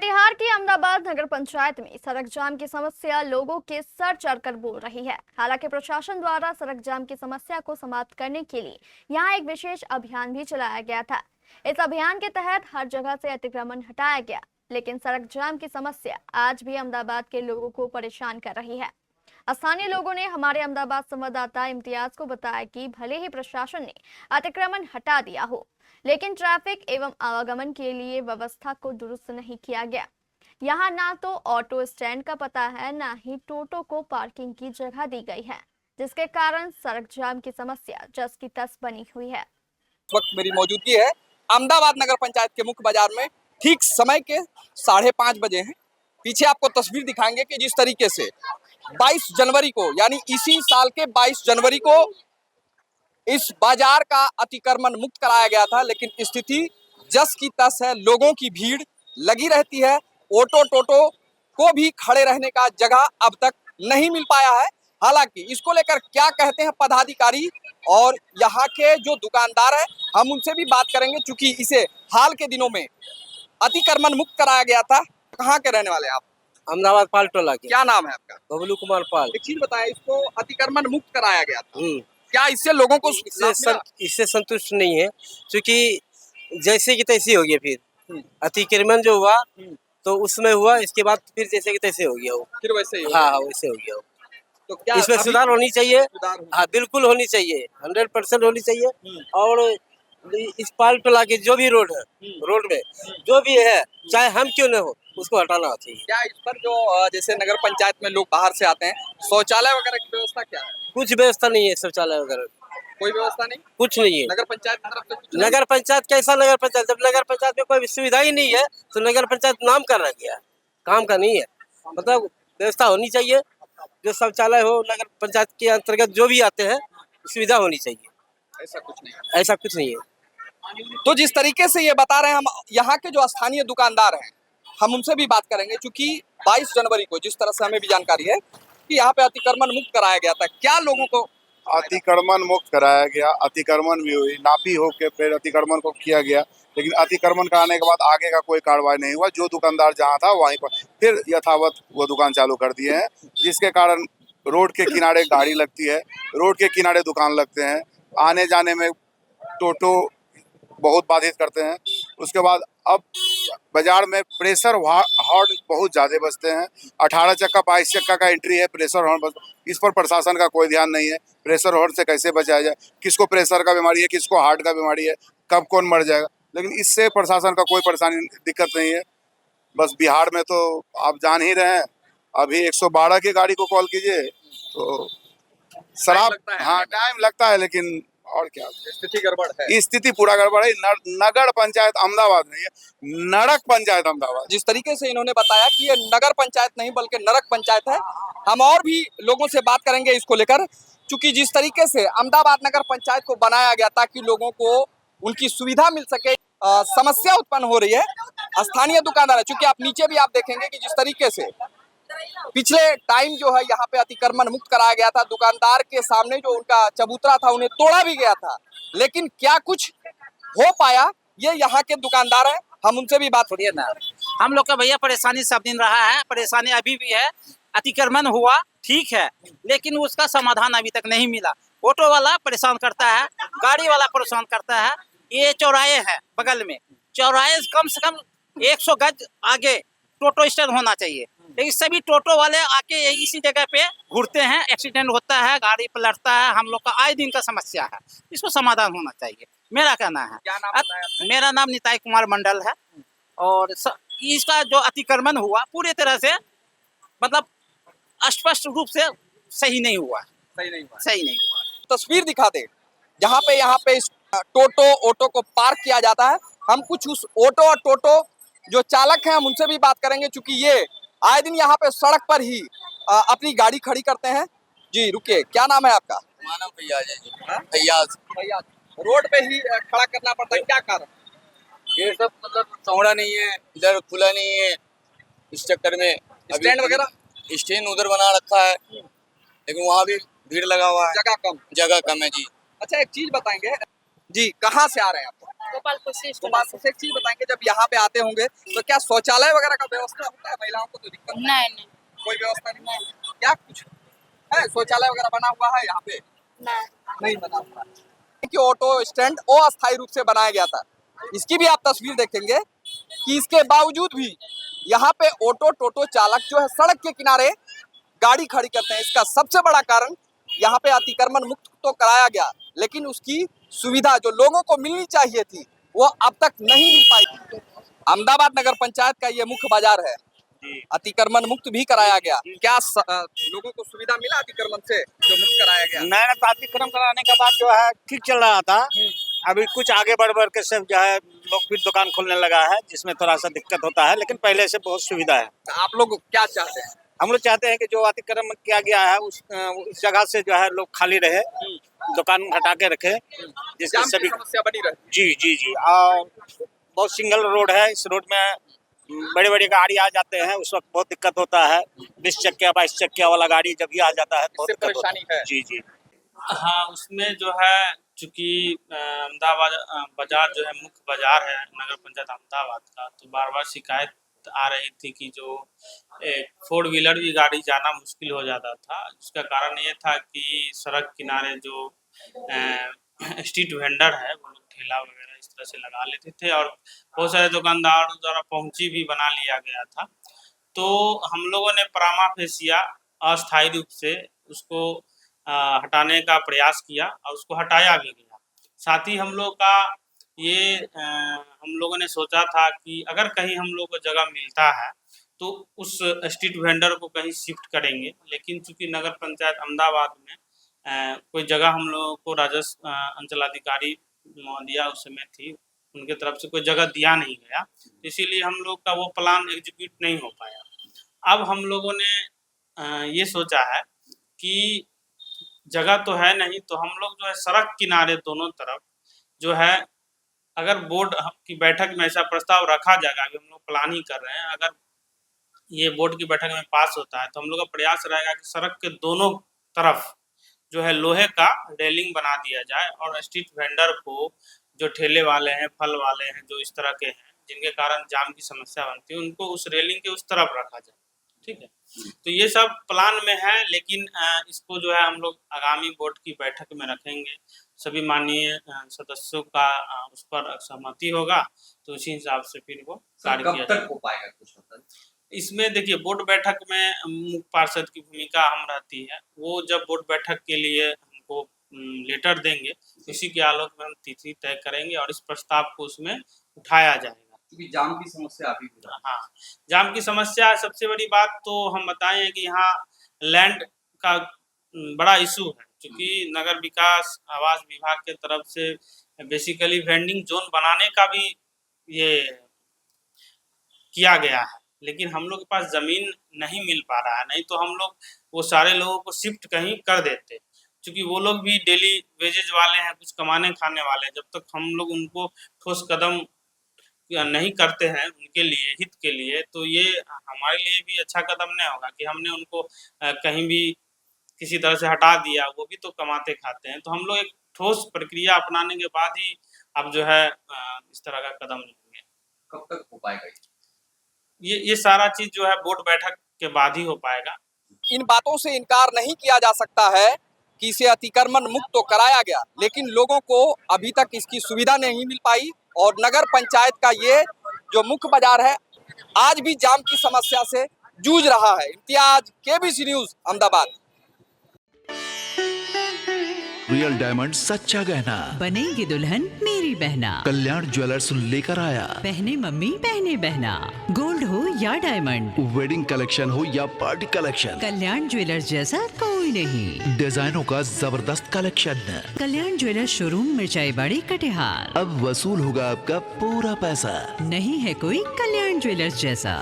कटिहार की अहमदाबाद नगर पंचायत में सड़क जाम की समस्या लोगों के सर चढ़कर बोल रही है। हालांकि प्रशासन द्वारा सड़क जाम की समस्या को समाप्त करने के लिए यहां एक विशेष अभियान भी चलाया गया था। इस अभियान के तहत हर जगह से अतिक्रमण हटाया गया, लेकिन सड़क जाम की समस्या आज भी अहमदाबाद के लोगों को परेशान कर रही है। स्थानीय लोगों ने हमारे अहमदाबाद संवाददाता इम्तियाज को बताया कि भले ही प्रशासन ने अतिक्रमण हटा दिया हो, लेकिन ट्रैफिक एवं आवागमन के लिए व्यवस्था को दुरुस्त नहीं किया गया। यहाँ ना तो ऑटो स्टैंड का पता है, ना ही टोटो को पार्किंग की जगह दी गई है, जिसके कारण सड़क जाम की समस्या जस की तस बनी हुई है। इस वक्त मेरी मौजूदगी है अहमदाबाद नगर पंचायत के मुख्य बाजार में। ठीक समय के 5:30 बजे हैं। पीछे आपको तस्वीर दिखाएंगे कि जिस तरीके से 22 जनवरी को, यानी इसी साल के 22 जनवरी को इस बाजार का अतिक्रमण मुक्त कराया गया था, लेकिन स्थिति जस की तस है। लोगों की भीड़ लगी रहती है। ऑटो टोटो को भी खड़े रहने का जगह अब तक नहीं मिल पाया है। हालांकि इसको लेकर क्या कहते हैं पदाधिकारी और यहाँ के जो दुकानदार हैं, हम उनसे भी बात करेंगे, चूंकि इसे हाल के दिनों में अतिक्रमण मुक्त कराया गया था। कहाँ के रहने वाले हैं आप? अहमदाबाद पाल टोला के। क्या नाम है आपका? बबलू कुमार पाल। एक चीज बताएं, इसको अतिक्रमण मुक्त कराया गया था, क्या इससे लोगों को इससे संतुष्ट नहीं है, क्योंकि जैसे कि तैसे हो गया। फिर अतिक्रमण जो हुआ तो उसमें हुआ, इसके बाद फिर जैसे कि तैसे हो गया वो, फिर वैसे ही हाँ वैसे हो गया वो। तो क्या इसमें सुधार होनी चाहिए? हाँ बिल्कुल होनी चाहिए, 100% होनी चाहिए। और इस पाल टोला के जो भी रोड है, रोड में जो भी है, चाहे हम क्यों न हो, उसको हटाना चाहिए। क्या इस पर जो जैसे नगर पंचायत में लोग बाहर से आते हैं, शौचालय वगैरह की व्यवस्था क्या है? कुछ व्यवस्था नहीं है, शौचालय वगैरह कोई व्यवस्था नहीं, कुछ नहीं है। नगर पंचायत की तरफ से कुछ नहीं? नगर पंचायत कैसा नगर पंचायत? जब नगर पंचायत में कोई सुविधा ही नहीं है तो नगर पंचायत नाम कर रहा गया, काम का नहीं है। मतलब व्यवस्था होनी चाहिए, जो शौचालय हो नगर पंचायत के अंतर्गत जो भी आते हैं, सुविधा होनी चाहिए। ऐसा कुछ नहीं है। ऐसा कुछ नहीं है। तो जिस तरीके से ये बता रहे हैं, हम यहाँ के जो स्थानीय दुकानदार हैं, हम उनसे भी बात करेंगे, क्योंकि 22 जनवरी को जिस तरह से हमें भी जानकारी है कि यहाँ पे अतिक्रमण मुक्त कराया गया था, क्या लोगों को अतिक्रमण मुक्त कराया गया? अतिक्रमण भी हुई, नापी होकर फिर अतिक्रमण को किया गया, लेकिन अतिक्रमण कराने के बाद आगे का कोई कार्रवाई नहीं हुआ। जो दुकानदार जहां था वहीं पर फिर यथावत वो दुकान चालू कर दिए हैं, जिसके कारण रोड के किनारे गाड़ी लगती है, रोड के किनारे दुकान लगते हैं, आने जाने में टोटो बहुत बाधित करते हैं। उसके बाद अब बाजार में प्रेशर हॉर्न बहुत ज़्यादा बजते हैं। 18 चक्का 22 चक्का का एंट्री है, प्रेशर हॉर्न बजता, इस पर प्रशासन का कोई ध्यान नहीं है। प्रेशर हॉर्न से कैसे बचाया जाए? किसको प्रेशर का बीमारी है, किसको हार्ट का बीमारी है, कब कौन मर जाएगा? लेकिन इससे प्रशासन का कोई परेशानी दिक्कत नहीं है। बस बिहार में तो आप जान ही रहे हैं, अभी 112 की गाड़ी को कॉल कीजिए तो शराब, हाँ टाइम लगता है, लेकिन और क्या, स्थिति गड़बड़ है। स्थिति पूरा गड़बड़ है। नगर पंचायत अहमदाबाद नहीं है, नरक पंचायत अहमदाबाद। जिस तरीके से इन्होंने बताया कि ये नगर पंचायत नहीं बल्कि नरक पंचायत है। हम और भी लोगों से बात करेंगे इसको लेकर, क्योंकि जिस तरीके से अहमदाबाद नगर पंचायत को बनाया गया ताकि लोगों को उनकी सुविधा मिल सके, समस्या उत्पन्न हो रही है। स्थानीय दुकानदार है, चूंकि आप नीचे भी आप देखेंगे कि जिस तरीके से पिछले टाइम जो है यहाँ पे अतिक्रमण मुक्त कराया गया था, दुकानदार के सामने जो उनका चबूतरा था उन्हें तोड़ा भी गया था, लेकिन क्या कुछ हो पाया? ये यहाँ के दुकानदार हैं, हम उनसे भी बात करिए ना। हम लोग का भैया परेशानी सब दिन रहा है, परेशानी अभी भी है। अतिक्रमण हुआ ठीक है, लेकिन उसका समाधान अभी तक नहीं मिला। ऑटो वाला परेशान करता है, गाड़ी वाला परेशान करता है। ये चौराहे हैं बगल में, चौराहे कम से कम 100 गज आगे टोटो स्टैंड होना चाहिए, लेकिन सभी टोटो वाले आके इसी जगह पे घूरते हैं, एक्सीडेंट होता है, गाड़ी पलटता है। हम लोग का आए दिन का समस्या है, इसको समाधान होना चाहिए, मेरा कहना है। क्या नाम? मेरा नाम निताई कुमार मंडल है। और इसका जो अतिक्रमण हुआ पूरी तरह से मतलब स्पष्ट रूप से सही नहीं हुआ। सही नहीं हुआ। तस्वीर दिखा दे जहाँ पे इस टोटो ऑटो को पार्क किया जाता है। हम कुछ उस ऑटो और टोटो जो चालक हैं हम उनसे भी बात करेंगे, क्योंकि ये आए दिन यहाँ पे सड़क पर ही अपनी गाड़ी खड़ी करते हैं। जी रुकिए, क्या नाम है आपका? मानव फैयाज है जी। फैयाज। रोड पे ही खड़ा करना पड़ता है, क्या कारण? ये सब मतलब चौड़ा नहीं है, इधर खुला नहीं है, इस चक्कर में स्टैंड वगैरह स्टैंड उधर बना रखा है, लेकिन वहाँ भी भीड़ लगा हुआ है, जगह कम है जी। अच्छा एक चीज बताएंगे जी, कहाँ से आ रहे हैं आप? गोपालपुर से गोपालपुर से एक चीज बताएंगे, जब यहाँ पे आते होंगे तो क्या शौचालय वगैरह का व्यवस्था होता है? महिलाओं को तो दिक्कत नहीं कोई व्यवस्था नहीं है क्या? कुछ है शौचालय वगैरह बना हुआ है यहाँ पे? नहीं बना हुआ है कि ऑटो स्टैंड अस्थायी रूप से बनाया गया था। इसकी भी आप तस्वीर देखेंगे कि इसके बावजूद भी यहाँ पे ऑटो टोटो चालक जो है सड़क के किनारे गाड़ी खड़ी करते हैं। इसका सबसे बड़ा कारण यहाँ पे अतिक्रमण मुक्त तो कराया गया, लेकिन उसकी सुविधा जो लोगों को मिलनी चाहिए थी वो अब तक नहीं मिल पाई। अहमदाबाद नगर पंचायत का ये मुख्य बाजार है, अतिक्रमण मुक्त भी कराया गया। क्या लोगों को सुविधा मिला अतिक्रमण से जो मुक्त कराया गया? नया अतिक्रमण कराने के बाद जो है ठीक चल रहा था। अभी कुछ आगे बढ़ के सब जो है लोग फिर दुकान खोलने लगा है, जिसमें थोड़ा सा दिक्कत होता है, लेकिन पहले से बहुत सुविधा है। आप लोग क्या चाहते हैं? हम लोग चाहते हैं कि जो अतिक्रमण किया गया है उस जगह से जो है लोग खाली रहे, दुकान हटा के रखे, जिससे सभी समस्या बनी रहे। जी और बहुत सिंगल रोड है। इस रोड में बड़ी बड़ी गाड़ी आ जाते हैं, उस वक्त बहुत दिक्कत होता है। 20 चक्किया 22 चक्किया वाला गाड़ी जब भी आ जाता है बहुत परेशानी है। जी हाँ, उसमें जो है चूंकि अहमदाबाद बाजार जो है मुख्य बाजार है नगर पंचायत अहमदाबाद का, तो बार बार शिकायत आ रही थी कि जो 4 व्हीलर भी गाड़ी जाना मुश्किल हो जाता था। उसका कारण ये था कि सड़क किनारे जो स्ट्रीट वेंडर है वो लोग ठेला वगैरह इस तरह से लगा लेते थे और बहुत सारे दुकानदारों द्वारा पहुंची भी बना लिया गया था। तो हम लोगों ने परामा फेसिया अस्थायी रूप से उसको हटाने का प्रयास किया और उसको हटाया भी गया। साथ ही हम लोग का ये हम लोगों ने सोचा था कि अगर कहीं हम लोग को जगह मिलता है तो उस स्ट्रीट वेंडर को कहीं शिफ्ट करेंगे, लेकिन चूंकि नगर पंचायत अहमदाबाद में कोई जगह हम लोगों को राजस्व अंचलाधिकारी महोदया उस समय थी, उनके तरफ से कोई जगह दिया नहीं गया, इसीलिए हम लोग का वो प्लान एग्जीक्यूट नहीं हो पाया। अब हम लोगों ने ये सोचा है कि जगह तो है नहीं, तो हम लोग जो है सड़क किनारे दोनों तरफ जो है अगर बोर्ड की बैठक में ऐसा प्रस्ताव रखा जाएगा, अभी हम लोग प्लान ही कर रहे हैं, अगर ये बोर्ड की बैठक में पास होता है तो हम लोग का प्रयास रहेगा कि सड़क के दोनों तरफ जो है लोहे का रेलिंग बना दिया जाए और स्ट्रीट वेंडर को, जो ठेले वाले हैं, फल वाले हैं, जो इस तरह के हैं जिनके कारण जाम की समस्या बनती है, उनको उस रेलिंग के उस तरफ रखा जाए। ठीक है, तो ये सब प्लान में है, लेकिन इसको जो है हम लोग आगामी बोर्ड की बैठक में रखेंगे। सभी माननीय सदस्यों का उस पर सहमति होगा तो उसी हिसाब से फिर वो कार्य किया जाएगा। हो पाएगा कुछ मतलब इसमें देखिए बोर्ड बैठक में मुख्य पार्षद की भूमिका अहम रहती है। वो जब बोर्ड बैठक के लिए हमको लेटर देंगे, इसी के आलोक में हम तिथि तय करेंगे और इस प्रस्ताव को उसमें उठाया जाएगा। क्योंकि जाम की समस्या अभी भी है। हाँ, जाम की समस्या सबसे बड़ी बात तो हम बताएं कि यहाँ लैंड का बड़ा इशू है, क्योंकि नगर विकास आवास विभाग के तरफ से बेसिकली वेंडिंग जोन बनाने का भी ये किया गया है, लेकिन हम लोग के पास जमीन नहीं मिल पा रहा है। नहीं तो हम लोग वो सारे लोगों को शिफ्ट कहीं कर देते, क्योंकि वो लोग भी डेली वेजेज वाले हैं, कुछ कमाने खाने वाले हैं। जब तक हम लोग उनको ठोस कदम नहीं करते हैं उनके लिए, हित के लिए, तो ये हमारे लिए भी अच्छा कदम नहीं होगा कि हमने उनको कहीं भी किसी तरह से हटा दिया। वो भी तो कमाते खाते हैं। तो हम लोग एक ठोस प्रक्रिया अपनाने के बाद ही अब जो है इस तरह का कदम लेंगे। कब तक हो पाएगा ये सारा चीज जो है बोर्ड बैठक के बाद ही हो पाएगा। इन बातों से इनकार नहीं किया जा सकता है कि इसे अतिक्रमण मुक्त तो कराया गया, लेकिन लोगों को अभी तक इसकी सुविधा नहीं मिल पाई और नगर पंचायत का ये जो मुख्य बाजार है आज भी जाम की समस्या से जूझ रहा है। Imtiaz, KBC news, Ahmedabad. Real diamond सच्चा गहना बनेगी दुल्हन मेरी बहना। कल्याण ज्वेलर्स लेकर आया। पहने मम्मी पहने बहना, गोल्ड हो या डायमंड, वेडिंग कलेक्शन हो या पार्टी कलेक्शन, कल्याण ज्वेलर्स जैसा कोई नहीं। डिजाइनों का जबरदस्त कलेक्शन। कल्याण ज्वेलर्स शोरूम मिर्चाई बाड़ी कटिहार। अब वसूल होगा आपका पूरा पैसा। नहीं है कोई कल्याण ज्वेलर्स जैसा।